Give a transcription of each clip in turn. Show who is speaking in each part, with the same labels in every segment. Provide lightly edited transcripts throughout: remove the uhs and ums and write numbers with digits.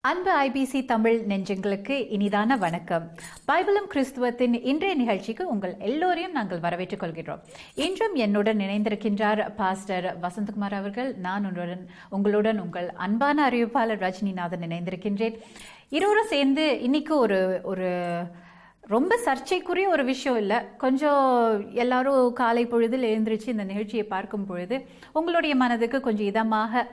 Speaker 1: அன்பு ஐபிசி தமிழ் நெஞ்சங்களுக்கு இனிதான வணக்கம். பைபிளும் கிறிஸ்துவத்தின் இன்றைய நிகழ்ச்சிக்கு உங்கள் எல்லோரையும் நாங்கள் வரவேற்றுக் கொள்கிறோம். இன்றும் என்னுடன் இணைந்திருக்கின்றார் பாஸ்டர் வசந்தகுமார் அவர்கள். நான் உங்களுடன் உங்கள் அன்பான அறிவிப்பாளர் ரஜினிநாதன் இணைந்திருக்கின்றேன். இருவரும் சேர்ந்து இன்னைக்கு ஒரு ரொம்ப சர்ச்சைக்குரிய ஒரு விஷயம் இல்லை, கொஞ்சம் எல்லாரும் காலை பொழுதில் எழுந்திரிச்சு இந்த நிகழ்ச்சியை பார்க்கும் பொழுது உங்களுடைய மனதுக்கு கொஞ்சம் இதமாக,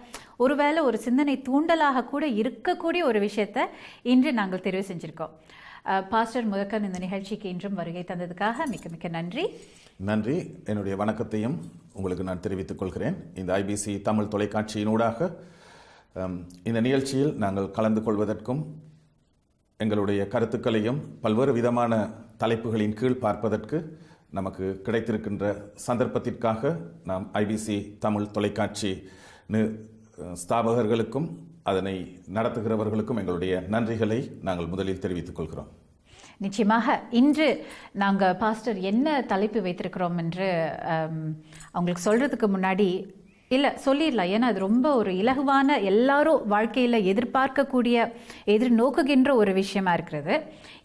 Speaker 1: ஒருவேளை ஒரு சிந்தனை தூண்டலாக கூட இருக்கக்கூடிய ஒரு விஷயத்தை இன்று நாங்கள் தெரிவு செஞ்சுருக்கோம். பாஸ்டர் முதற்கன் இந்த நிகழ்ச்சிக்கு இன்றும் வருகை தந்ததுக்காக மிக்க மிக்க நன்றி.
Speaker 2: நன்றி. என்னுடைய வணக்கத்தையும் உங்களுக்கு நான் தெரிவித்துக் கொள்கிறேன். இந்த ஐபிசி தமிழ் தொலைக்காட்சியினூடாக இந்த நிகழ்ச்சியில் நாங்கள் கலந்து கொள்வதற்கும் எங்களுடைய கருத்துக்களையும் பல்வேறு விதமான தலைப்புகளின் கீழ் பார்ப்பதற்கு நமக்கு கிடைத்திருக்கின்ற சந்தர்ப்பத்திற்காக நாம் ஐபிசி தமிழ் தொலைக்காட்சி ஸ்தாபகர்களுக்கும் அதனை நடத்துகிறவர்களுக்கும் எங்களுடைய நன்றிகளை நாங்கள் முதலில் தெரிவித்துக் கொள்கிறோம்.
Speaker 1: நிச்சயமாக இன்று நாங்கள் பாஸ்டர் என்ன தலைப்பு வைத்திருக்கிறோம் என்று அவங்களுக்கு சொல்கிறதுக்கு முன்னாடி சொல்லிடலாம். ஏன்னா அது ரொம்ப ஒரு இலகுவான, எல்லாரும் வாழ்க்கையில் எதிர்பார்க்கக்கூடிய, எதிர்நோக்குகின்ற ஒரு விஷயமா இருக்கிறது.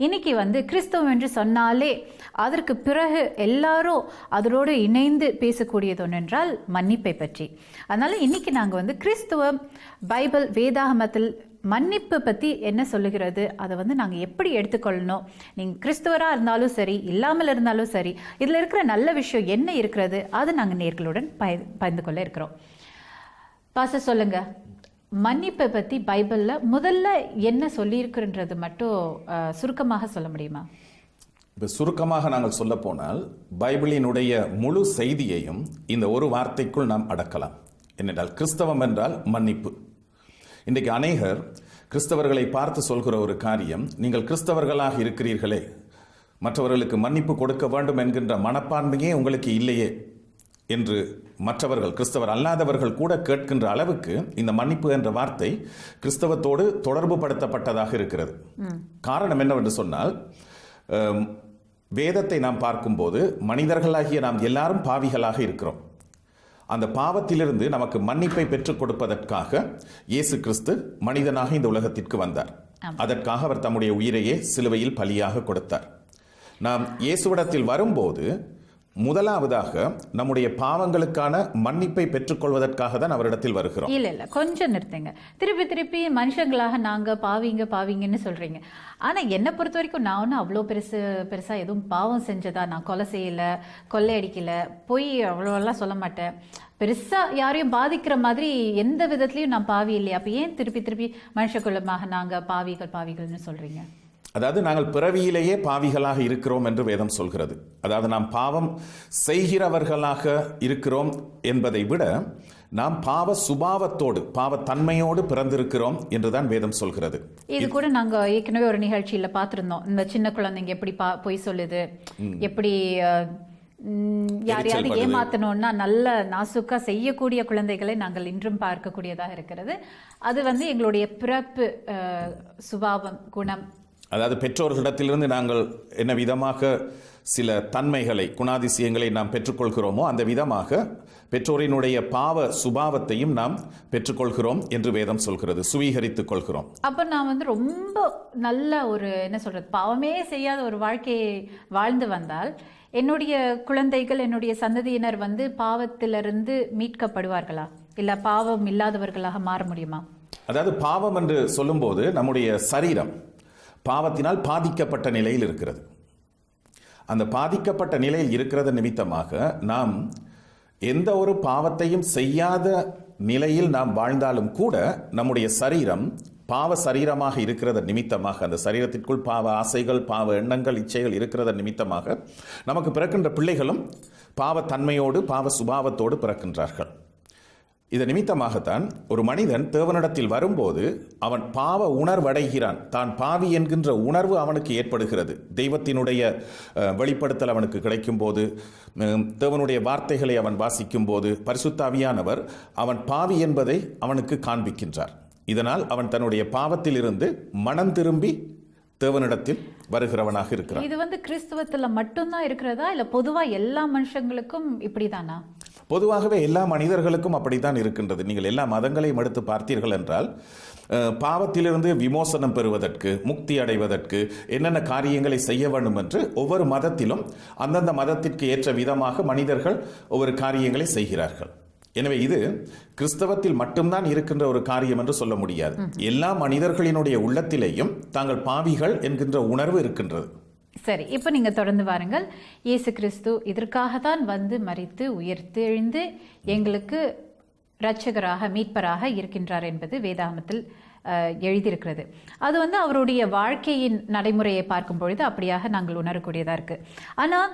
Speaker 1: இன்னைக்கு கிறிஸ்தவம் என்று சொன்னாலே அதற்கு பிறகு எல்லாரும் அதோடு இணைந்து பேசக்கூடியது ஒன்று என்றால் மன்னிப்பை பற்றி. அதனால இன்னைக்கு நாங்கள் கிறிஸ்துவம், பைபிள், வேதாகமத்தில் மன்னிப்பு பற்றி என்ன சொல்லுகிறது, அதை நாங்கள் எப்படி எடுத்துக்கொள்ளணும், நீங்கள் கிறிஸ்துவராக இருந்தாலும் சரி, இல்லாமல் இருந்தாலும் சரி, இதில் இருக்கிற நல்ல விஷயம் என்ன இருக்கிறது, அது நாங்கள் நேர்களுடன் பகிர்ந்து கொள்ள இருக்கிறோம். பாச சொல்லுங்க, மன்னிப்பை பற்றி பைபிளில் முதல்ல என்ன சொல்லியிருக்குன்றது மட்டும் சுருக்கமாக சொல்ல முடியுமா?
Speaker 2: இப்போ சுருக்கமாக நாங்கள் சொல்ல போனால் பைபிளினுடைய முழு செய்தியையும் இந்த ஒரு வார்த்தைக்குள் நாம் அடக்கலாம். என்னென்றால் கிறிஸ்தவம் என்றால் மன்னிப்பு. இன்றைக்கு அநேகர் கிறிஸ்தவர்களை பார்த்து சொல்கிற ஒரு காரியம், நீங்கள் கிறிஸ்தவர்களாக இருக்கிறீர்களே, மற்றவர்களுக்கு மன்னிப்பு கொடுக்க வேண்டும் என்கின்ற மனப்பான்மையே உங்களுக்கு இல்லையே என்று மற்றவர்கள், கிறிஸ்தவர் அல்லாதவர்கள் கூட கேட்கின்ற அளவுக்கு இந்த மன்னிப்பு என்ற வார்த்தை கிறிஸ்தவத்தோடு தொடர்பு படுத்தப்பட்டதாக இருக்கிறது. காரணம் என்னவென்று சொன்னால், வேதத்தை நாம் பார்க்கும்போது மனிதர்களாகிய நாம் எல்லாரும் பாவிகளாக இருக்கிறோம். அந்த பாவத்திலிருந்து நமக்கு மன்னிப்பை பெற்றுக் கொடுப்பதற்காக இயேசு கிறிஸ்து மனிதனாக இந்த உலகத்திற்கு வந்தார். அதற்காக அவர் தம்முடைய உயிரையே சிலுவையில் பலியாக கொடுத்தார். நாம் இயேசுவிடத்தில் வரும்போது முதலாவதாக நம்முடைய பாவங்களுக்கான மன்னிப்பை பெற்றுக்கொள்வதற்காக தான் அவரிடத்தில் வருகிறோம்.
Speaker 1: இல்ல கொஞ்சம் நிறுத்துங்க. திருப்பி மனுஷங்களாக நாங்க பாவிங்கன்னு சொல்றீங்க. ஆனா என்னை பொறுத்த வரைக்கும் நான் ஒன்றும் அவ்வளோ பெருசா எதுவும் பாவம் செஞ்சதா, நான் கொலை செய்யல, கொள்ளையடிக்கல, பொய் அவ்வளோலாம் சொல்ல மாட்டேன், பெருசா யாரையும் பாதிக்கிற மாதிரி எந்த விதத்திலையும் நான் பாவி இல்லையா? அப்ப ஏன் திருப்பி மனுஷகுலமாக நாங்க பாவிகள்னு சொல்றீங்க?
Speaker 2: அதாவது நாங்கள் பிறவியிலேயே பாவிகளாக இருக்கிறோம் என்று வேதம் சொல்கிறது. அதாவது நாம் பாவம் செய்கிறவர்களாக இருக்கிறோம் என்பதை விட நாம் பாவ சுபாவத்தோடு, பாவத்தன்மையோடு பிறந்திருக்கிறோம் என்றுதான் வேதம் சொல்கிறது.
Speaker 1: இது கூட நாங்க ஏற்கனவே ஒரு நிகழ்ச்சியில பார்த்திருந்தோம். இந்த சின்ன குழந்தைங்க எப்படி பொய் சொல்லுது, எப்படி யாரையாவது ஏமாத்தணும்னா நல்ல நாசுக்கா செய்யக்கூடிய குழந்தைகளை நாங்கள் இன்றும் பார்க்கக்கூடியதாக இருக்கிறது. அது எங்களுடைய பிறப்பு சுபாவம், குணம்.
Speaker 2: அதாவது பெற்றோர்களிடத்திலிருந்து நாங்கள் என்ன விதமாக சில தன்மைகளை, குணாதிசயங்களை நாம் பெற்றுக்கொள்கிறோமோ அந்த விதமாக பெற்றோரினுடைய பாவ சுபாவத்தையும் நாம் பெற்றுக்கொள்கிறோம் என்று வேதம் சொல்கிறது, சுவீகரித்துக் கொள்கிறோம்.
Speaker 1: அப்ப நான் ரொம்ப நல்ல ஒரு என்ன சொல்றது, பாவமே செய்யாத ஒரு வாழ்க்கையை வாழ்ந்து வந்தால் என்னுடைய குழந்தைகள், என்னுடைய சந்ததியினர் பாவத்திலிருந்து மீட்கப்படுவார்களா, இல்ல பாவம் இல்லாதவர்களாக மாற முடியுமா?
Speaker 2: அதாவது பாவம் என்று சொல்லும்போது நம்முடைய சரீரம் பாவத்தினால் பாதிக்கப்பட்ட நிலையில் இருக்கிறது. அந்த பாதிக்கப்பட்ட நிலையில் இருக்கிறது நிமித்தமாக நாம் எந்த ஒரு பாவத்தையும் செய்யாத நிலையில் நாம் வாழ்ந்தாலும் கூட நம்முடைய சரீரம் பாவ சரீரமாக இருக்கிறத நிமித்தமாக, அந்த சரீரத்திற்குள் பாவ ஆசைகள், பாவ எண்ணங்கள், இச்சைகள் இருக்கிறத நிமித்தமாக நமக்கு பிறக்கின்ற பிள்ளைகளும் பாவத்தன்மையோடு, பாவ சுபாவத்தோடு பிறக்கின்றார்கள். இது நிமித்தமாகத்தான் ஒரு மனிதன் தேவனிடத்தில் வரும்போது அவன் பாவ உணர்வடைகிறான். தான் பாவி என்கின்ற உணர்வு அவனுக்கு ஏற்படுகிறது. தெய்வத்தினுடைய வெளிப்படுத்தல் அவனுக்கு கிடைக்கும் போது, தேவனுடைய வார்த்தைகளை அவன் வாசிக்கும் போது, பரிசுத்த ஆவியானவர் அவன் பாவி என்பதை அவனுக்கு காண்பிக்கின்றார். இதனால் அவன் தன்னுடைய பாவத்தில் இருந்து மனம் திரும்பி தேவனிடத்தில் வருகிறவனாக இருக்கிறான்.
Speaker 1: இது கிறிஸ்துவத்துல மட்டும்தான் இருக்கிறதா, இல்ல பொதுவா எல்லா மனுஷங்களுக்கும் இப்படிதானா?
Speaker 2: பொதுவாகவே எல்லா மனிதர்களுக்கும் அப்படித்தான் இருக்கின்றது. நீங்கள் எல்லா மதங்களையும் எடுத்து பார்த்தீர்கள் என்றால், பாவத்திலிருந்து விமோசனம் பெறுவதற்கு, முக்தி அடைவதற்கு என்னென்ன காரியங்களை செய்ய வேண்டும் என்று ஒவ்வொரு மதத்திலும் அந்தந்த மதத்திற்கு ஏற்ற விதமாக மனிதர்கள் ஒவ்வொரு காரியங்களை செய்கிறார்கள். எனவே இது கிறிஸ்தவத்தில் மட்டும்தான் இருக்கின்ற ஒரு காரியம் என்று சொல்ல முடியாது. எல்லா மனிதர்களினுடைய உள்ளத்திலேயும் தாங்கள் பாவிகள் என்கின்ற உணர்வு இருக்கின்றது.
Speaker 1: சரி, இப்போ நீங்க தொடர்ந்து வாருங்கள். இயேசு கிறிஸ்து இதற்காக தான் மரித்து உயிர்த்தெழுந்து எங்களுக்கு இரட்சகராக, மீட்பராக இருக்கின்றார் என்பது வேதாகமத்தில் எழுதியிருக்கிறது. அது அவருடைய வாழ்க்கையின் நடைமுறையை பார்க்கும் பொழுது அப்படியாக நாங்கள் உணரக்கூடியதாக இருக்கு. ஆனால்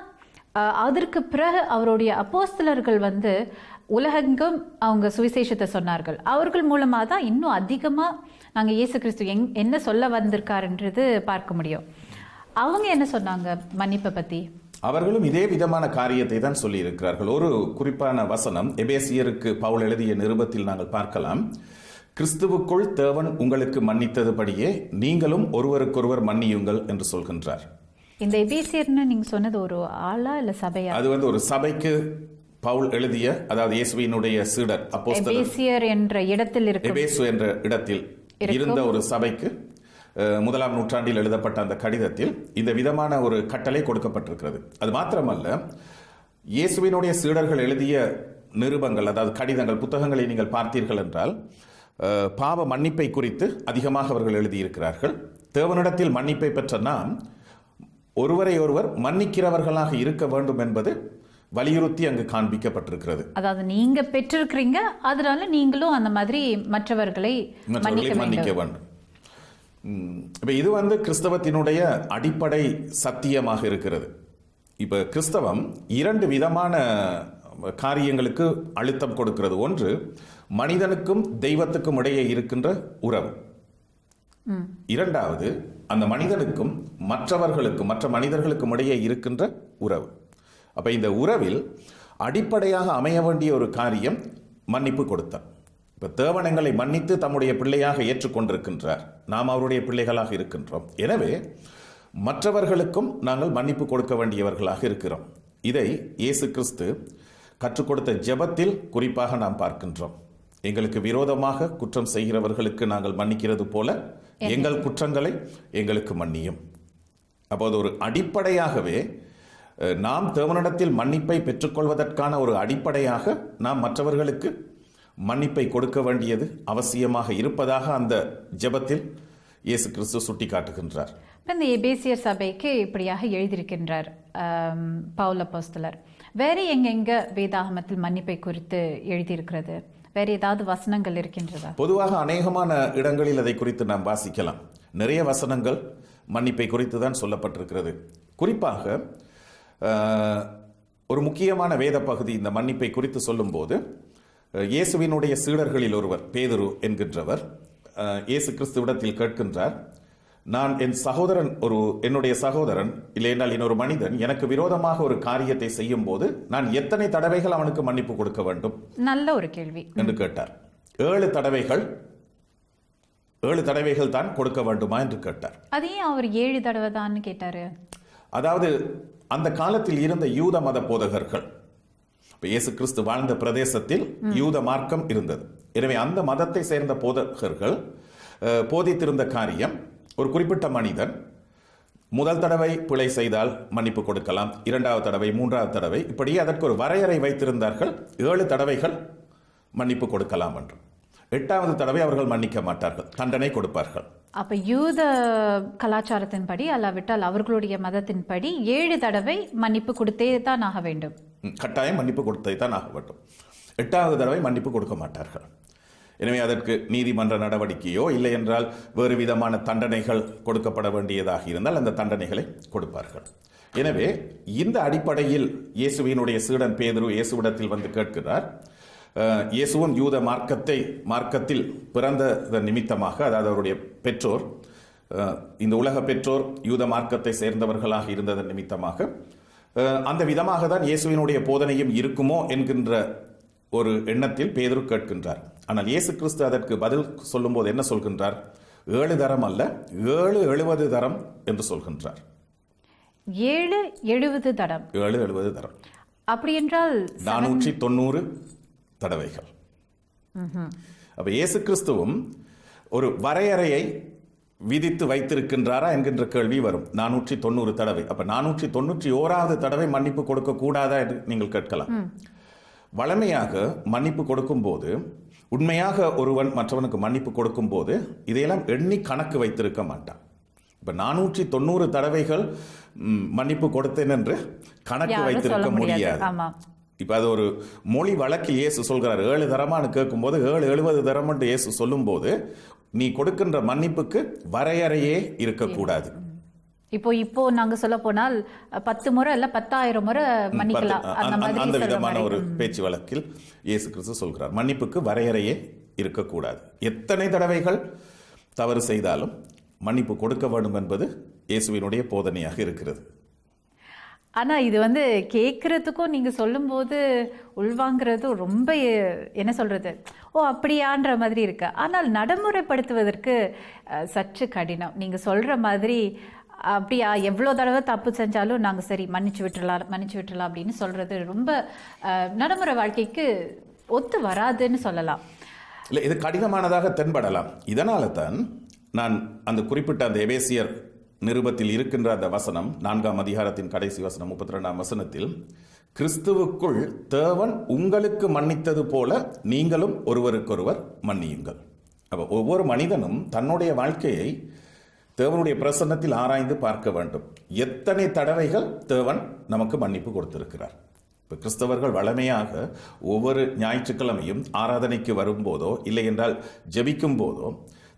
Speaker 1: அதற்கு பிறகு அவருடைய அப்போஸ்தலர்கள் உலகெங்கும் அவங்க சுவிசேஷத்தை சொன்னார்கள். அவர்கள் மூலமாக தான் இன்னும் அதிகமாக நாங்கள் இயேசு கிறிஸ்து என்ன சொல்ல வந்திருக்காருன்றது பார்க்க முடியும். அவங்க என்ன சொன்னாங்க மன்னிப்பை பற்றி?
Speaker 2: அவர்களும் இதே விதமான காரியத்தை தான் சொல்லி இருக்கிறார்கள். ஒரு குறிப்பான வசனம் எபேசியருக்கு பவுல் எழுதிய நிருபத்தில் நாங்கள் பார்க்கலாம். கிறிஸ்துவுக்குள் தேவன் உங்களுக்கு மன்னித்ததுபடியே நீங்களும் ஒருவருக்கொருவர் மன்னியுங்கள் என்று சொல்கின்றார்.
Speaker 1: இந்த எபேசியர்னு நீங்க சொன்னது ஒரு ஆளா இல்ல சபையா?
Speaker 2: அது ஒரு சபைக்கு பவுல் எழுதிய, அதாவது இயேசுவினுடைய சீடர் அப்போஸ்தலர்
Speaker 1: எபேசியர் என்ற இடத்தில் இருக்கு,
Speaker 2: எபேசு என்ற இடத்தில் இருந்த ஒரு சபைக்கு 1ஆம் நூற்றாண்டில் எழுதப்பட்ட அந்த கடிதத்தில் இந்த விதமான ஒரு கட்டளை கொடுக்கப்பட்டிருக்கிறது. அது மாத்திரமல்ல, இயேசுவினுடைய சீடர்கள் எழுதிய நிருபங்கள், அதாவது கடிதங்கள், புத்தகங்களை நீங்கள் பார்த்தீர்கள் என்றால் பாவ மன்னிப்பை குறித்து அதிகமாக அவர்கள் எழுதியிருக்கிறார்கள். தேவனிடத்தில் மன்னிப்பை பெற்ற நாம் ஒருவரை ஒருவர் மன்னிக்கிறவர்களாக இருக்க வேண்டும் என்பது வலியுறுத்தி அங்கு காண்பிக்கப்பட்டிருக்கிறது.
Speaker 1: அதாவது நீங்க பெற்றிருக்கிறீங்க, அதனால நீங்களும் அந்த மாதிரி மற்றவர்களை மன்னிக்க வேண்டும்.
Speaker 2: இப்ப இது கிறிஸ்தவத்தினுடைய அடிப்படை சத்தியமாக இருக்கிறது. இப்ப கிறிஸ்தவம் 2 விதமான காரியங்களுக்கு அழுத்தம் கொடுக்கிறது. ஒன்று, மனிதனுக்கும் தெய்வத்துக்கும் இடையே இருக்கின்ற உறவு. இரண்டாவது, அந்த மனிதனுக்கும் மற்ற மனிதர்களுக்கும் இடையே இருக்கின்ற உறவு. அப்ப இந்த உறவில் அடிப்படையாக அமைய வேண்டிய ஒரு காரியம் மன்னிப்பு கொடுத்தார். இப்ப தேவன் எங்களை மன்னித்து தம்முடைய பிள்ளையாக ஏற்றுக்கொண்டிருக்கின்றார். நாம் அவருடைய பிள்ளைகளாக இருக்கின்றோம். எனவே மற்றவர்களுக்கும் நாங்கள் மன்னிப்பு கொடுக்க வேண்டியவர்களாக இருக்கிறோம். இதை இயேசு கிறிஸ்து கற்றுக் கொடுத்த ஜெபத்தில் குறிப்பாக நாம் பார்க்கின்றோம். எங்களுக்கு விரோதமாக குற்றம் செய்கிறவர்களுக்கு நாங்கள் மன்னிக்கிறது போல எங்கள் குற்றங்களை எங்களுக்கு மன்னியும். அப்போது ஒரு அடிப்படையாகவே நாம் தேவனிடத்தில் மன்னிப்பை பெற்றுக்கொள்வதற்கான ஒரு அடிப்படையாக நாம் மற்றவர்களுக்கு மன்னிப்பை கொடுக்க வேண்டியது அவசியமாக இருப்பதாக அந்த ஜெபத்தில் இயேசு கிறிஸ்து சுட்டி காட்டுகின்றார்.
Speaker 1: இந்த எபேசியர் சபைக்கு இப்படியாக எழுதியிருக்கின்றார் பவுல் அப்போஸ்தலர். வேற எங்கெங்க வேதாகமத்தில் மன்னிப்பை குறித்து எழுதியிருக்கிறது? வேற ஏதாவது வசனங்கள் இருக்கின்றதா?
Speaker 2: பொதுவாக அநேகமான இடங்களில் அதை குறித்து நாம் வாசிக்கலாம். நிறைய வசனங்கள் மன்னிப்பை குறித்து தான் சொல்லப்பட்டிருக்கிறது. குறிப்பாக ஒரு முக்கியமான வேத பகுதி இந்த மன்னிப்பை குறித்து சொல்லும்போது, இயேசுவினுடைய சீடர்களில் ஒருவர் பேதுரு என்கின்றவர் இயேசு கிறிஸ்துவிடத்தில் கேட்கின்றார், நான் என்னுடைய சகோதரன் இல்லையென்றால் இன்னொரு மனிதன் எனக்கு விரோதமாக ஒரு காரியத்தை செய்யும் போது நான் எத்தனை தடவைகள் அவனுக்கு மன்னிப்பு கொடுக்க வேண்டும்?
Speaker 1: நல்ல ஒரு கேள்வி
Speaker 2: என்று கேட்டார். 7 தடவைகள் தான் கொடுக்க வேண்டுமா என்று கேட்டார்.
Speaker 1: அதையும் அவர் 7 தடவை தான் கேட்டாரு.
Speaker 2: அதாவது அந்த காலத்தில் இருந்த யூத மத போதகர்கள், இயேசு கிறிஸ்து வாழ்ந்த பிரதேசத்தில் யூத மார்க்கம் இருந்தது. எனவே அந்த மதத்தை சேர்ந்த போதகர்கள் போதித்திருந்த காரியம், ஒரு குறிப்பிட்ட மனிதன் முதல் தடவை பிழை செய்தால் மன்னிப்பு கொடுக்கலாம், 2வது தடவை, 3வது தடவை, இப்படி அதற்கு ஒரு வரையறை வைத்திருந்தார்கள். 7 தடவைகள் மன்னிப்பு கொடுக்கலாம் என்று. 8வது தடவை அவர்கள் மன்னிக்க மாட்டார்கள், தண்டனை கொடுப்பார்கள்.
Speaker 1: அப்ப யூத கலாச்சாரத்தின்படி அல்லாவிட்டால் அவர்களுடைய மதத்தின்படி 7 தடவை மன்னிப்பு கொடுத்தே தான் ஆக வேண்டும்.
Speaker 2: கட்டாயம் மன்னிப்பு கொடுத்தே தான் ஆக வேண்டும். 8வது தடவை மன்னிப்பு கொடுக்க மாட்டார்கள். எனவே அதற்கு நீதிமன்ற நடவடிக்கையோ இல்லை என்றால் வேறு விதமான தண்டனைகள் கொடுக்கப்பட வேண்டியதாக இருந்தால் அந்த தண்டனைகளை கொடுப்பார்கள். எனவே இந்த அடிப்படையில் இயேசுவினுடைய சீடன் பேதுரு இயேசுவிடத்தில் வந்து கேட்கிறார். இயேசுவும் யூத மார்க்கத்தில் பிறந்த நிமித்தமாக, அதாவது அவருடைய பெற்றோர் இந்த உலக பெற்றோர் யூத மார்க்கத்தை சேர்ந்தவர்களாக இருந்ததன் நிமித்தமாக அந்த விதமாக தான் இயேசுவினுடைய போதனையும் இருக்குமோ என்கின்ற ஒரு எண்ணத்தில் பேதுரு கேட்கின்றார். ஆனால் இயேசு கிறிஸ்து அதற்கு பதில் சொல்லும்போது என்ன சொல்கின்றார்? 7 தரம் அல்ல, 770 தரம் என்று சொல்கின்றார்.
Speaker 1: 770 தரம்.
Speaker 2: 770 தரம்.
Speaker 1: அப்படி என்றால்
Speaker 2: 490 தடவைகள். அப்ப இயேசு கிறிஸ்துவும் ஒரு வரையறையை விதித்து வைத்திருக்கின்றாரா என்கின்ற கேள்வி வரும். 490 தடவை. அப்ப 491வது தடவை மன்னிப்பு கொடுக்க கூடாதா என்று நீங்கள் கேட்கலாம். வளமையாக மன்னிப்பு கொடுக்கும் போது, உண்மையாக ஒருவன் மற்றவனுக்கு மன்னிப்பு கொடுக்கும் போது இதையெல்லாம் எண்ணி கணக்கு வைத்திருக்க மாட்டான். இப்ப 490 தடவைகள் மன்னிப்பு கொடுத்தேன் என்று கணக்கு வைத்திருக்க முடியாது. இப்ப அது ஒரு மொழி வழக்கில் இயேசு சொல்கிறார். 7 தரமானு கேட்கும் போது 770 தரம் என்று இயேசு சொல்லும் போது நீ கொடுக்கின்ற மன்னிப்புக்கு வரையறையே இருக்கக்கூடாது.
Speaker 1: இப்போ நாங்க சொல்ல போனால் 10 முறை இல்ல 10,000 முறை மன்னிக்கலாம்,
Speaker 2: அந்த விதமான ஒரு பேச்சு வழக்கில் இயேசு கிறிஸ்து சொல்கிறார், மன்னிப்புக்கு வரையறையே இருக்கக்கூடாது. எத்தனை தடவைகள் தவறு செய்தாலும் மன்னிப்பு கொடுக்க வேண்டும் என்பது இயேசுவினுடைய போதனையாக இருக்கிறது.
Speaker 1: ஆனா இது கேட்கறதுக்கும் நீங்க சொல்லும் போது உள்வாங்கிறதும் ரொம்ப என்ன சொல்றது, அப்படியான்ற மாதிரி இருக்கு. ஆனால் நடைமுறைப்படுத்துவதற்கு சற்று கடினம். நீங்க சொல்ற மாதிரி அப்படியா எவ்வளோ தடவை தப்பு செஞ்சாலும் நாங்கள் சரி மன்னிச்சு விட்டுறலாம் அப்படின்னு சொல்றது ரொம்ப நடைமுறை வாழ்க்கைக்கு ஒத்து வராதுன்னு சொல்லலாம்.
Speaker 2: இல்லை, இது கடினமானதாக தென்படலாம். இதனால தான் நான் அந்த குறிப்பிட்ட அந்த எபேசியர் நிருபத்தில் இருக்கின்ற அந்த வசனம் 4ஆம் அதிகாரத்தின் கடைசி வசனம் 32ஆம் வசனத்தில், கிறிஸ்துவுக்குள் தேவன் உங்களுக்கு மன்னித்தது போல நீங்களும் ஒருவருக்கொருவர் மன்னியுங்கள். அப்போ ஒவ்வொரு மனிதனும் தன்னுடைய வாழ்க்கையை தேவனுடைய பிரசன்னத்தில் ஆராய்ந்து பார்க்க வேண்டும். எத்தனை தடவைகள் தேவன் நமக்கு மன்னிப்பு கொடுத்திருக்கிறார். இப்போ கிறிஸ்தவர்கள் வழமையாக ஒவ்வொரு ஞாயிற்றுக்கிழமையும் ஆராதனைக்கு வரும்போதோ இல்லை என்றால் ஜெபிக்கும் போதோ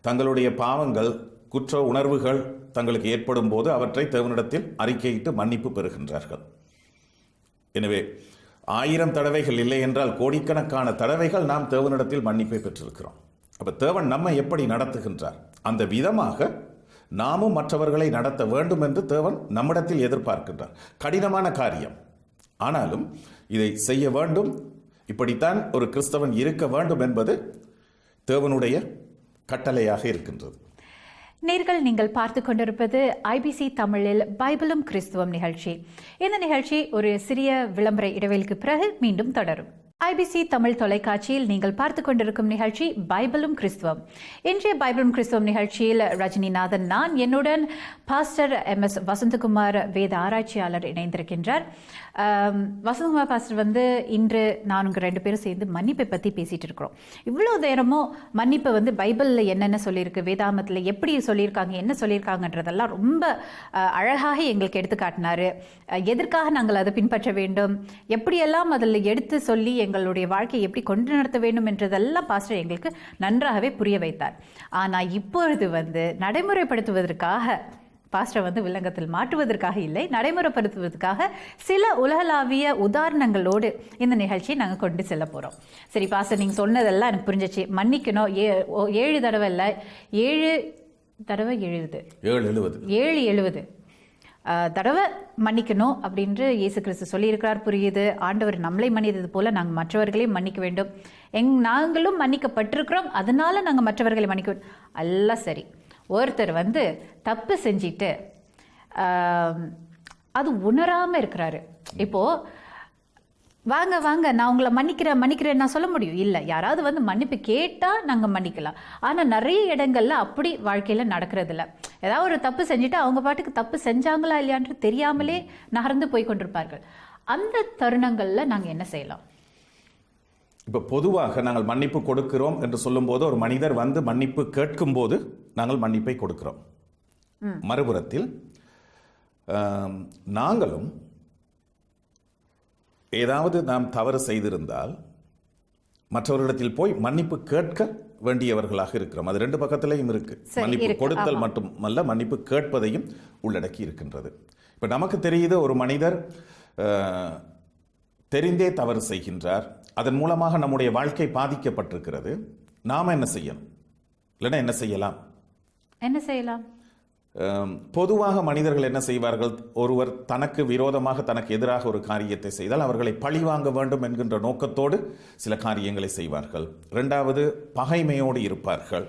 Speaker 2: தங்களுடைய பாவங்கள் குற்ற உணர்வுகள் தங்களுக்கு ஏற்படும் போது அவற்றை தேவனிடத்தில் அறிக்கையிட்டு மன்னிப்பு பெறுகின்றார்கள். எனவே 1000 தடவைகள் இல்லை என்றால் கோடிக்கணக்கான தடவைகள் நாம் தேவனிடத்தில் மன்னிப்பை பெற்றிருக்கிறோம். அப்ப தேவன் நம்மை எப்படி நடத்துகின்றார், அந்த விதமாக நாமும் மற்றவர்களை நடத்த வேண்டும் என்று தேவன் நம்மிடத்தில் எதிர்பார்க்கின்றார். கடினமான காரியம், ஆனாலும் இதை செய்ய வேண்டும், இப்படித்தான் ஒரு கிறிஸ்தவன் இருக்க வேண்டும் என்பது தேவனுடைய கட்டளையாக இருக்கின்றது.
Speaker 1: நேர்கள், நீங்கள் பார்த்து கொண்டிருப்பது ஐபிசி தமிழில் பைபிளும் கிறிஸ்துவம் நிகழ்ச்சி. இந்த நிகழ்ச்சி ஒரு சிறிய விளம்பர இடைவெளிக்கு பிறகு மீண்டும் தொடரும். ஐபிசி தமிழ் தொலைக்காட்சியில் நீங்கள் பார்த்து கொண்டிருக்கும் நிகழ்ச்சி பைபிளும் கிறிஸ்துவம். இன்றைய பைபிளும் கிறிஸ்துவம் நிகழ்ச்சியில் ரஜினிநாதன், நான், என்னுடன் பாஸ்டர் MS வசந்தகுமார் வேத ஆராய்ச்சியாளர் இணைந்திருக்கின்றார். வசந்தகுமார் பாஸ்டர் இன்று நான் உங்கள் 2 பேரும் சேர்ந்து மன்னிப்பை பற்றி பேசிட்டு இருக்கிறோம். இவ்வளோ நேரமும் மன்னிப்பை பைபிளில் என்னென்ன சொல்லியிருக்கு, வேதாமத்தில் எப்படி சொல்லியிருக்காங்க, என்ன சொல்லியிருக்காங்கன்றதெல்லாம் ரொம்ப அழகாக எங்களுக்கு எடுத்து காட்டினாரு. எதற்காக நாங்கள் அதை பின்பற்ற வேண்டும், எப்படியெல்லாம் அதில் எடுத்து சொல்லி எங்களுடைய வாழ்க்கையை எப்படி கொண்டு நடத்த வேண்டும் என்றதெல்லாம் பாஸ்டர் எங்களுக்கு நன்றாகவே புரிய வைத்தார். ஆனால் இப்பொழுது நடைமுறைப்படுத்துவதற்காக பாஸ்டர் வில்லங்கத்தில் மாற்றுவதற்காக இல்லை, நடைமுறைப்படுத்துவதற்காக சில உலகளாவிய உதாரணங்களோடு இந்த நிகழ்ச்சியை நாங்கள் கொண்டு செல்ல போகிறோம். சரி பாஸ்டர், நீங்கள் சொன்னதெல்லாம் எனக்கு புரிஞ்சிச்சு. மன்னிக்கணும் 7 தடவை இல்லை, 7 தடவை 770 தடவை மன்னிக்கணும் அப்படின்று இயேசு கிறிஸ்து சொல்லியிருக்கிறார். புரியுது. ஆண்டவர் நம்மளை மன்னித்தது போல நாங்கள் மற்றவர்களையும் மன்னிக்க வேண்டும். நாங்களும் மன்னிக்கப்பட்டிருக்கிறோம், அதனால நாங்கள் மற்றவர்களை மன்னிக்க வேண்டும். எல்லாம் சரி. ஒருத்தர் தப்பு செஞ்சிட்டு அது உணராமல் இருக்கிறாரு. இப்போது வாங்க வாங்க நான் உங்களை மன்னிக்கிறேன் நான் சொல்ல முடியும்? இல்லை. யாராவது மன்னிப்பு கேட்டால் நாங்கள் மன்னிக்கலாம். ஆனால் நிறைய இடங்கள்ல அப்படி வாழ்க்கையில் நடக்கிறதில்ல. ஏதாவது ஒரு தப்பு செஞ்சுட்டு அவங்க பாட்டுக்கு தப்பு செஞ்சாங்களா இல்லையான்னு தெரியாமலே நகர்ந்து போய் கொண்டிருப்பார்கள். அந்த தருணங்களில் நாங்கள் என்ன செய்யலாம்?
Speaker 2: இப்போ பொதுவாக நாங்கள் மன்னிப்பு கொடுக்கிறோம் என்று சொல்லும்போது ஒரு மனிதர் மன்னிப்பு கேட்கும் போது நாங்கள் மன்னிப்பை கொடுக்கிறோம். மறுபுறத்தில் நாங்களும் ஏதாவது நாம் தவறு செய்திருந்தால் மற்றவர்களிடத்தில் போய் மன்னிப்பு கேட்க வேண்டியவர்களாக இருக்கிறோம். அது ரெண்டு பக்கத்திலையும் இருக்கு.
Speaker 1: சரி,
Speaker 2: மன்னிப்பு
Speaker 1: இருக்கு.
Speaker 2: கொடுத்தல்
Speaker 1: ஆமா.
Speaker 2: மட்டுமல்ல, மன்னிப்பு கேட்பதையும் உள்ளடக்கி இருக்கின்றது. இப்ப நமக்கு தெரியுது, ஒரு மனிதர் தெரிந்தே தவறு செய்கின்றார், அதன் மூலமாக நம்முடைய வாழ்க்கை பாதிக்கப்பட்டிருக்கிறது. நாம என்ன செய்யணும்? இல்லைன்னா என்ன செய்யலாம்?
Speaker 1: என்ன செய்யலாம்?
Speaker 2: பொதுவாக மனிதர்கள் என்ன செய்வார்கள்? ஒருவர் தனக்கு விரோதமாக, தனக்கு எதிராக ஒரு காரியத்தை செய்தால் அவர்களை பழி வாங்க வேண்டும் என்கின்ற நோக்கத்தோடு சில காரியங்களை செய்வார்கள். இரண்டாவது, பகைமையோடு இருப்பார்கள்.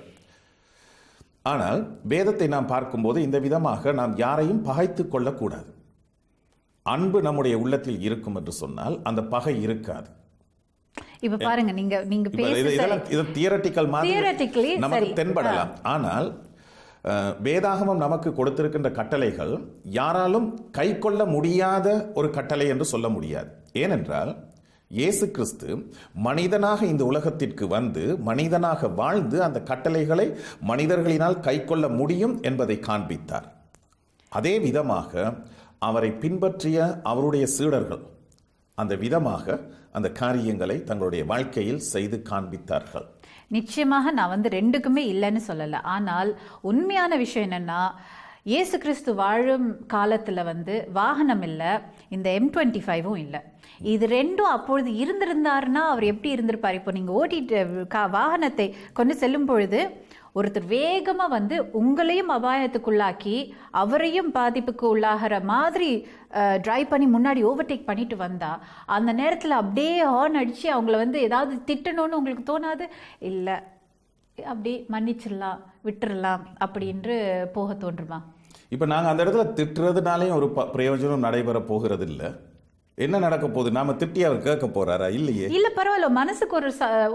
Speaker 2: ஆனால் வேதத்தை நாம் பார்க்கும்போது இந்த விதமாக நாம் யாரையும் பகைத்து கொள்ளக்கூடாது. அன்பு நம்முடைய உள்ளத்தில் இருக்கும் என்று சொன்னால் அந்த பகை இருக்காது.
Speaker 1: இப்ப பாருங்க, நீங்க
Speaker 2: தியரட்டிக்கல் மாதிரி நமக்கு தென்படலாம். ஆனால் வேதாகமம் நமக்கு கொடுத்திருக்கின்ற கட்டளைகள் யாராலும் கை கொள்ள முடியாத ஒரு கட்டளை என்று சொல்ல முடியாது. ஏனென்றால் இயேசு கிறிஸ்து மனிதனாக இந்த உலகத்திற்கு வந்து மனிதனாக வாழ்ந்து அந்த கட்டளைகளை மனிதர்களினால் கை கொள்ள முடியும் என்பதை காண்பித்தார். அதே விதமாக அவரை பின்பற்றிய அவருடைய சீடர்கள் அந்த விதமாக அந்த காரியங்களை தங்களுடைய வாழ்க்கையில் செய்து காண்பித்தார்கள்.
Speaker 1: நிச்சயமாக நான் ரெண்டுக்குமே இல்லைன்னு சொல்லலை. ஆனால் உண்மையான விஷயம் என்னன்னா, இயேசு கிறிஸ்து வாழும் காலத்தில் வாகனம் இல்லை, இந்த M25ம் இல்லை. இது ரெண்டும் அப்பொழுது இருந்திருந்தாருன்னா அவர் எப்படி இருந்திருப்பார்? இப்போ நீங்கள் ஓட்டிட்டு வாகனத்தை கொண்டு செல்லும் பொழுது ஒருத்தர் வேகமாக உங்களையும் அபாயத்துக்குள்ளாக்கி அவரையும் பாதிப்புக்கு உள்ளாகிற மாதிரி டிரைவ் பண்ணி முன்னாடி ஓவர்டேக் பண்ணிட்டு வந்தா, அந்த நேரத்தில் அப்படியே ஹார்ன் அடித்து அவங்கள ஏதாவது திட்டணும்னு உங்களுக்கு தோணாது? இல்லை, அப்படி மன்னிச்சிடலாம், விட்டுறலாம் அப்படின்று போக தோன்றுமா?
Speaker 2: இப்போ நாங்கள் அந்த இடத்துல திட்டுறதுனாலையும் ஒரு பிரயோஜனம் நடைபெற போகிறது இல்லை. என்ன நடக்க போகுது? நாம திட்டி அவர் கேட்க போறாரா? இல்லையே.
Speaker 1: இல்லை, பரவாயில்ல, மனசுக்கு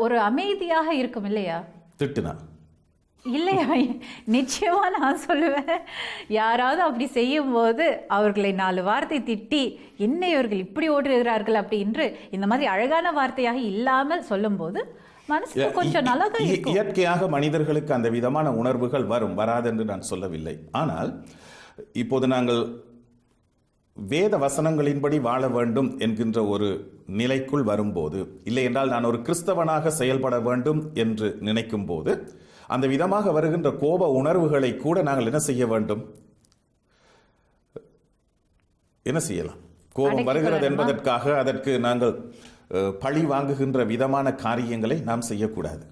Speaker 1: ஒரு அமைதியாக இருக்கும் இல்லையா
Speaker 2: திட்டுனா?
Speaker 1: இல்லையா? நிச்சயமா நான் சொல்லுவேன், யாராவது அப்படி செய்யும் போது அவர்களை 4 வார்த்தை திட்டி, என்ன இவர்கள் இப்படி ஓடுகிறார்கள் அப்படின்று இந்த மாதிரி அழகான வார்த்தையாக இல்லாமல் சொல்லும் போது மனசுக்கு கொஞ்சம் நல்லா தான் இருக்கும்.
Speaker 2: இயற்கையாக மனிதர்களுக்கு அந்த விதமான உணர்வுகள் வரும், வராது என்று நான் சொல்லவில்லை. ஆனால் இப்போது நாங்கள் வேத வசனங்களின்படி வாழ வேண்டும் என்கின்ற ஒரு நிலைக்குள் வரும்போது, இல்லை என்றால் நான் ஒரு கிறிஸ்தவனாக செயல்பட வேண்டும் என்று நினைக்கும் போது, அந்த விதமாக வருகின்ற கோப உணர்வுகளை கூட நாங்கள் என்ன செய்ய வேண்டும்? என்ன செய்யலாம்? கோபம் வருகிறது என்பதற்காக அதற்கு நாங்கள் பழி வாங்குகின்ற விதமான காரியங்களை நாம் செய்யக்கூடாது.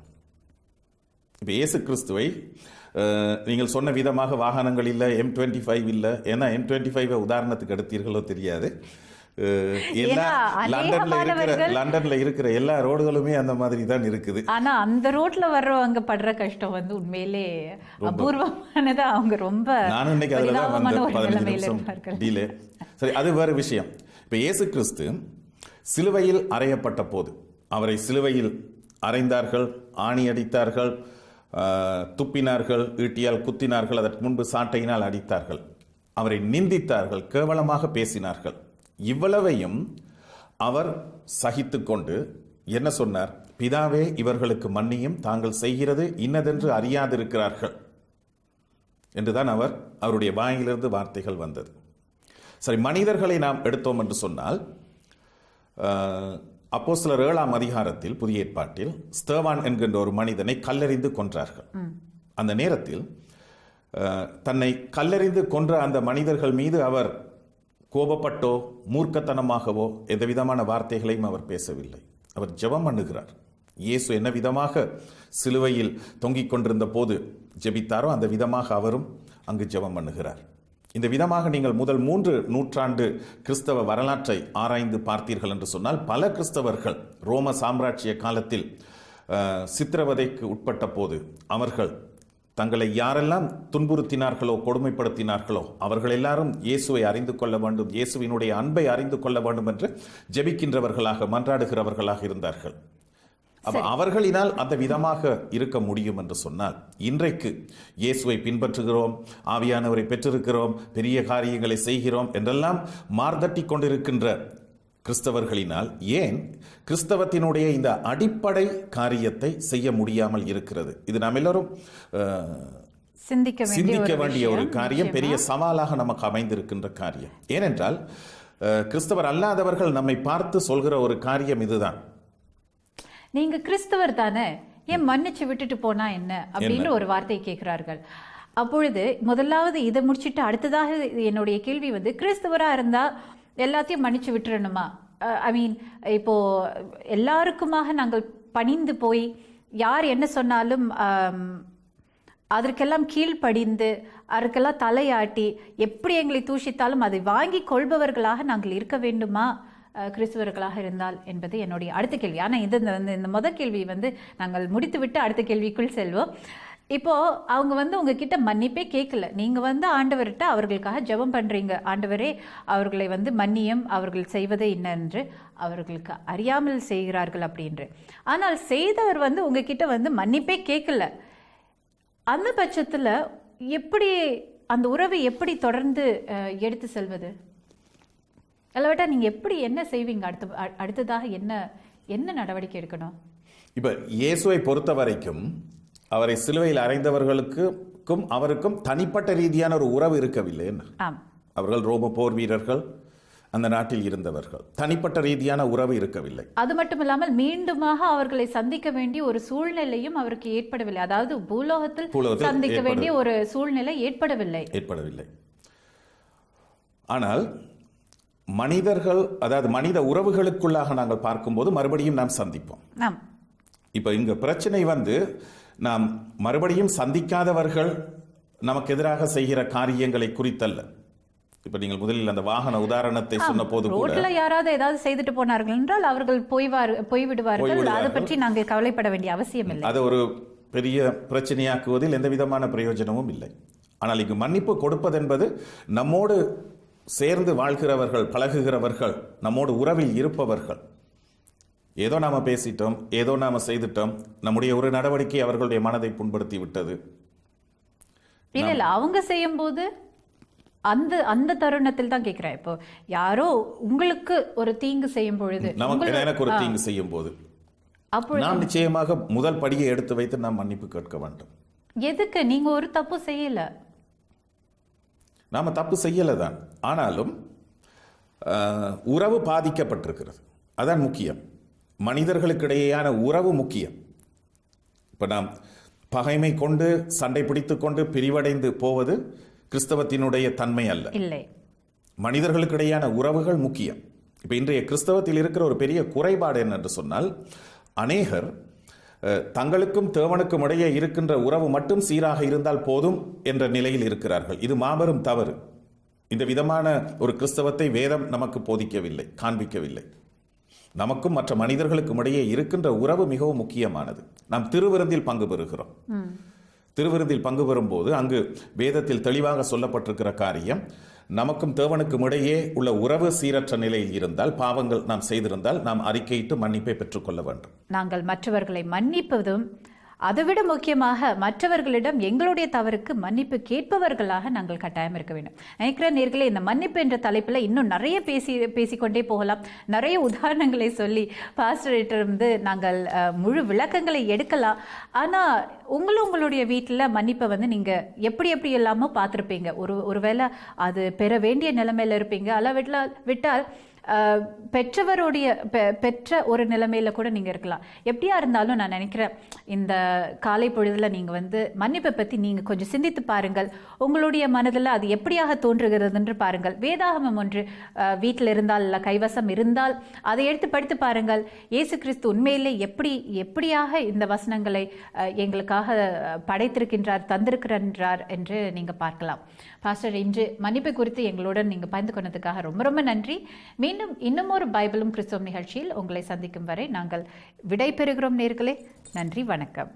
Speaker 2: இப்போ இயேசு கிறிஸ்துவை நீங்கள் சொன்ன விதமாக வாகனங்கள் இல்லை, M25 இல்லை. ஏன்னா M25 உதாரணத்துக்கு எடுத்தீர்களோ தெரியாது. லண்டன்ல இருக்கிற எல்லா ரோடுகளுமே அந்த மாதிரி தான் இருக்குது.
Speaker 1: ஆனா அந்த ரோட்ல வர்றவங்க படுற கஷ்டம் உண்மையிலே அபூர்வமானது. அவங்க ரொம்ப,
Speaker 2: நானும் இன்னைக்கு அதுலதான் வந்து 15 நிமிஷம் டீலே. சரி, அது வேறு விஷயம். இப்ப இயேசு கிறிஸ்து சிலுவையில் அறையப்பட்ட போது அவரை சிலுவையில் அறைந்தார்கள், ஆணி அடித்தார்கள், துப்பினார்கள், ஈட்டியால் குத்தினார்கள், அதற்கு முன்பு சாட்டையினால் அடித்தார்கள், அவரை நிந்தித்தார்கள், கேவலமாக பேசினார்கள். இவ்வளவையும் அவர் சகித்து கொண்டு என்ன சொன்னார்? பிதாவே, இவர்களுக்கு மன்னியும், தாங்கள் செய்கிறது இன்னதென்று அறியாதிருக்கிறார்கள் என்றுதான் அவருடைய வாயிலிருந்து வார்த்தைகள் வந்தது. சரி, மனிதர்களை நாம் எடுத்தோம் என்று சொன்னால், அப்போஸ்தலர் 7ஆம் அதிகாரத்தில் புதிய ஏற்பாட்டில் ஸ்தேவான் என்கின்ற ஒரு மனிதனை கல்லெறிந்து கொன்றார்கள். அந்த நேரத்தில் தன்னை கல்லெறிந்து கொன்ற அந்த மனிதர்கள் மீது அவர் கோபப்பட்டோ மூர்க்கத்தனமாகவோ எந்த விதமான வார்த்தைகளையும் அவர் பேசவில்லை. அவர் ஜெபம் பண்ணுகிறார். இயேசு என்ன விதமாக சிலுவையில் தொங்கிக் கொண்டிருந்த போது ஜெபித்தாரோ அந்த விதமாக அவரும் அங்கு ஜெபம் பண்ணுகிறார். இந்த விதமாக நீங்கள் முதல் 3 நூற்றாண்டு கிறிஸ்தவ வரலாற்றை ஆராய்ந்து பார்த்தீர்கள் என்று சொன்னால், பல கிறிஸ்தவர்கள் ரோம சாம்ராஜ்ய காலத்தில் சித்திரவதைக்கு உட்பட்ட போது அவர்கள் தங்களை யாரெல்லாம் துன்புறுத்தினார்களோ, கொடுமைப்படுத்தினார்களோ, அவர்கள் எல்லாரும் இயேசுவை அறிந்து கொள்ள வேண்டும், இயேசுவினுடைய அன்பை அறிந்து கொள்ள வேண்டும் என்று ஜெபிக்கின்றவர்களாக, மன்றாடுகிறவர்களாக இருந்தார்கள். அவர்களினால் அந்த விதமாக இருக்க முடியும் என்று சொன்னால், இன்றைக்கு இயேசுவை பின்பற்றுகிறோம், ஆவியானவரை பெற்றிருக்கிறோம், பெரிய காரியங்களை செய்கிறோம் என்றெல்லாம் மார்தட்டி கொண்டிருக்கின்ற கிறிஸ்தவர்களினால் ஏன் கிறிஸ்தவத்தினுடைய இந்த அடிப்படை காரியத்தை செய்ய முடியாமல் இருக்கிறது? இது நாம் எல்லாரும் சிந்திக்க வேண்டிய ஒரு காரியம், பெரிய சவாலாக நமக்கு அமைந்திருக்கின்ற காரியம். ஏனென்றால் கிறிஸ்தவர் அல்லாதவர்கள் நம்மை பார்த்து சொல்கிற ஒரு காரியம் இதுதான்:
Speaker 1: நீங்க கிறிஸ்தவர் தானே, ஏன் மன்னிச்சு விட்டுட்டு போனா என்ன அப்படின்னு ஒரு வார்த்தையை கேட்கிறார்கள். அப்பொழுது முதலாவது இதை முடிச்சுட்டு அடுத்ததாக என்னுடைய கேள்வி வந்து, கிறிஸ்தவரா இருந்தா எல்லாத்தையும் மன்னிச்சு விட்டுறணுமா? ஐ மீன், இப்போ எல்லாருக்குமாக நாங்கள் பணிந்து போய் யார் என்ன சொன்னாலும் அதற்கெல்லாம் கீழ்ப்படிந்து அதற்கெல்லாம் தலையாட்டி எப்படி எங்களை தூஷித்தாலும் அதை வாங்கி கொள்பவர்களாக நாங்கள் இருக்க வேண்டுமா கிறிஸ்தவர்களாக இருந்தால் என்பது என்னுடைய அடுத்த கேள்வி. ஆனால் இந்த முதல் கேள்வி வந்து நாங்கள் முடித்துவிட்டு அடுத்த கேள்விக்குள் செல்வோம். இப்போ அவங்க வந்து உங்ககிட்ட மன்னிப்பே கேட்கல, நீங்க வந்து ஆண்டவர்கிட்ட அவர்களுக்காக ஜெபம் பண்றீங்க, ஆண்டவரே அவர்களை வந்து மன்னியும், அவர்கள் செய்வதே இன்னென்று அவர்களுக்கு அறியாமல் செய்கிறார்கள் அப்படின்று. ஆனால் செய்தவர் வந்து உங்ககிட்ட வந்து மன்னிப்பே கேட்கல. அந்த பட்சத்துல எப்படி அந்த உறவை எப்படி தொடர்ந்து எடுத்து செல்வது? அல்லவட்டா நீங்க எப்படி என்ன செய்வீங்க? அடுத்ததாக என்ன நடவடிக்கை எடுக்கணும்?
Speaker 2: இப்ப இயேசுவை பொறுத்த வரைக்கும் அவரை சிலுவையில் அறைந்தவர்களுக்கும் அவருக்கும் தனிப்பட்ட ரீதியான ஒரு உறவு இருக்கவில்லை. அவர்கள் ரோம போர் வீரர்கள், அந்த நாட்டில் இருந்தவர்கள், தனிப்பட்ட ரீதியான உறவு இருக்கவில்லை.
Speaker 1: அது மட்டும் இல்லாமல் மீண்டுமாக அவர்களை சந்திக்க வேண்டிய ஒரு சூழ்நிலையும் அவருக்கு ஏற்படவில்லை. அதாவது பூலோகத்தில் சந்திக்க வேண்டிய ஒரு சூழ்நிலை ஏற்படவில்லை. ஆனால் மனிதர்கள், அதாவது மனித உறவுகளுக்குள்ளாக நாங்கள் பார்க்கும்போது மறுபடியும் நாம் சந்திப்போம். இப்ப இங்க பிரச்சனை வந்து, நாம் மறுபடியும் சந்திக்காதவர்கள் நமக்கு எதிராக செய்கிற காரியங்களை குறித்தல்ல. இப்ப நீங்கள் முதலில் அந்த வாகன உதாரணத்தை சொன்ன போது கூட யாராவது ஏதாவது செய்துட்டு போனார்கள் என்றால் அவர்கள் போய்விடுவார்கள். அதை பற்றி நாங்கள் கவலைப்பட வேண்டிய அவசியம் இல்லை.
Speaker 2: அது ஒரு பெரிய பிரச்சனையாக்குவதில் எந்த விதமான பிரயோஜனமும் இல்லை. ஆனால் இங்கு மன்னிப்பு கொடுப்பதென்பது நம்மோடு சேர்ந்து வாழ்கிறவர்கள், பழகுகிறவர்கள், நம்மோடு உறவில் இருப்பவர்கள். ஏதோ நாம பேசிட்டோம், ஏதோ நாம செய்துட்டோம், நம்முடைய ஒரு நடவடிக்கை அவர்களுடைய மனதை புண்படுத்தி விட்டது.
Speaker 1: இல்ல அவங்க செய்யும் போது அந்த தருணத்தில் தான் கேட்கிறேன். இப்போ யாரோ உங்களுக்கு ஒரு தீங்கு செய்யும் பொழுது,
Speaker 2: எனக்கு ஒரு தீங்கு செய்யும் போது நாம் நிச்சயமாக முதல் படியை எடுத்து வைத்து நாம் மன்னிப்பு கேட்க வேண்டும்.
Speaker 1: எதுக்கு? நீங்க ஒரு தப்பு செய்யல,
Speaker 2: நாம தப்பு செய்யல தான், ஆனாலும் உறவு பாதிக்கப்பட்டிருக்கிறது. அதான் முக்கியம். மனிதர்களுக்கிடையேயான உறவு முக்கியம். இப்ப நாம் பகைமை கொண்டு சண்டை பிடித்துக் கொண்டு பிரிவடைந்து போவது கிறிஸ்தவத்தினுடைய தன்மை அல்ல.
Speaker 1: இல்லை,
Speaker 2: மனிதர்களுக்கிடையான உறவுகள் முக்கியம். இப்ப இன்றைய கிறிஸ்தவத்தில் இருக்கிற ஒரு பெரிய குறைபாடு என்னென்று சொன்னால், அநேகர் தங்களுக்கும் தேவனுக்கும் இடையே இருக்கின்ற உறவு மட்டும் சீராக இருந்தால் போதும் என்ற நிலையில் இருக்கிறார்கள். இது மாபெரும் தவறு. இந்த விதமான ஒரு கிறிஸ்தவத்தை வேதம் நமக்கு போதிக்கவில்லை, காண்பிக்கவில்லை. நமக்கும் மற்ற மனிதர்களுக்கும் இடையே இருக்கின்ற உறவு மிகவும் முக்கியமானது. நாம் திருவிருந்தில் பங்கு பெறுகிறோம். திருவிருந்தில் பங்கு பெறும்போது அங்கு வேதத்தில் தெளிவாக சொல்லப்பட்டிருக்கிற காரியம், நமக்கும் தேவனுக்கும் இடையே உள்ள உறவு சீரற்ற நிலையில் இருந்தால், பாவங்கள் நாம் செய்திருந்தால், நாம் அறிக்கையிட்டு மன்னிப்பை பெற்றுக்கொள்ள வேண்டும்.
Speaker 1: நாங்கள் மற்றவர்களை மன்னிப்பதும், அதைவிட முக்கியமாக மற்றவர்களிடம் எங்களுடைய தவறுக்கு மன்னிப்பு கேட்பவர்களாக நாங்கள் கட்டாயம் இருக்க வேண்டும். நினைக்கிற நேர்களே, இந்த மன்னிப்பு என்ற தலைப்பில் இன்னும் நிறைய பேசிக்கொண்டே போகலாம். நிறைய உதாரணங்களை சொல்லி பாஸ்டரிடமிருந்து நாங்கள் முழு விளக்கங்களை எடுக்கலாம். ஆனால் உங்களுடைய வீட்டில் மன்னிப்பை வந்து நீங்கள் எப்படி எல்லாமோ பார்த்துருப்பீங்க. ஒருவேளை அது பெற வேண்டிய நிலைமையில் இருப்பீங்க, அல்ல விட்டால் பெற்ற ஒரு நிலைமையில கூட நீங்க இருக்கலாம். எப்படியா இருந்தாலும் நான் நினைக்கிறேன், இந்த காலை பொழுதுல நீங்க வந்து மன்னிப்பை பத்தி நீங்க கொஞ்சம் சிந்தித்து பாருங்கள். உங்களுடைய மனதில் அது எப்படியாக தோன்றுகிறது என்று பாருங்கள். வேதாகமம் ஒன்று வீட்டில் இருந்தால், இல்லை கைவசம் இருந்தால் அதை எடுத்து படித்து பாருங்கள். இயேசு கிறிஸ்து உண்மையிலே எப்படியாக இந்த வசனங்களை எங்களுக்காக படைத்திருக்கின்றார், தந்திருக்கிறார் என்று நீங்க பார்க்கலாம். பாஸ்டர், இன்று மன்னிப்பு குறித்து எங்களுடன் நீங்க பகிர்ந்து கொண்டதுக்காக ரொம்ப ரொம்ப நன்றி. மீண்டும் இன்னும் ஒரு பைபிளும் கிறிஸ்துவம் நிகழ்ச்சியில் உங்களை சந்திக்கும் வரை நாங்கள் விடை பெறுகிறோம் நேர்களே. நன்றி, வணக்கம்.